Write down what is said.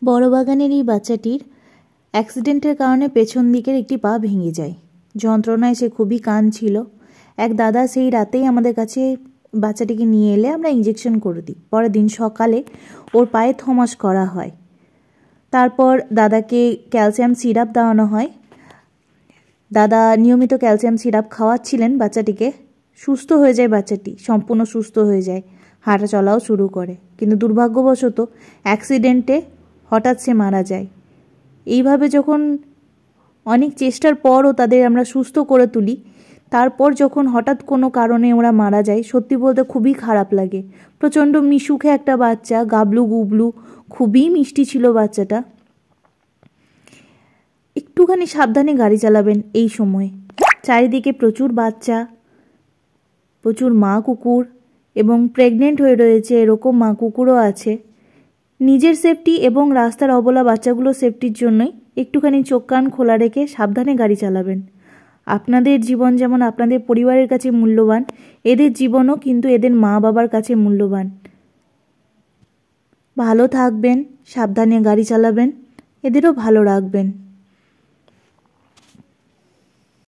বড় বাগানের এই বাচ্চাটির অ্যাক্সিডেন্টের কারণে পেছন দিকের একটি পা ভেঙে যায়। যন্ত্রণায় সে খুবই কাঁদছিল। এক দাদা সেই রাতেই আমাদের কাছে বাচ্চাটিকে নিয়ে এলে আমরা ইঞ্জেকশন করে দিই। পরের দিন সকালে ওর পায়ে থমাস করা হয়। তারপর দাদাকে ক্যালসিয়াম সিরাপ দেওয়ানো হয়। দাদা নিয়মিত ক্যালসিয়াম সিরাপ খাওয়াচ্ছিলেন বাচ্চাটিকে। সুস্থ হয়ে যায় বাচ্চাটি, সম্পূর্ণ সুস্থ হয়ে যায়, হাঁটা চলাও শুরু করে। কিন্তু দুর্ভাগ্যবশত অ্যাক্সিডেন্টে হঠাৎ সে মারা যায়। এইভাবে যখন অনেক চেষ্টার পরও তাদের আমরা সুস্থ করে তুলি, তারপর যখন হঠাৎ কোনো কারণে ওরা মারা যায়, সত্যি বলতে খুবই খারাপ লাগে। প্রচণ্ড মিশুখে একটা বাচ্চা, গাবলু গুবলু, খুবই মিষ্টি ছিল বাচ্চাটা। একটুখানি সাবধানে গাড়ি চালাবেন এই সময়। চারিদিকে প্রচুর বাচ্চা, প্রচুর মা কুকুর এবং প্রেগনেন্ট হয়ে রয়েছে এরকম মা কুকুরও আছে। নিজের সেফটি এবং রাস্তার অবলা বাচ্চাগুলোর সেফটির জন্যই একটুখানি চোখ কান খোলা রেখে সাবধানে গাড়ি চালাবেন। আপনাদের জীবন যেমন আপনাদের পরিবারের কাছে মূল্যবান, এদের জীবনও কিন্তু এদের মা বাবার কাছে মূল্যবান। ভালো থাকবেন, সাবধানে গাড়ি চালাবেন, এদেরও ভালো রাখবেন।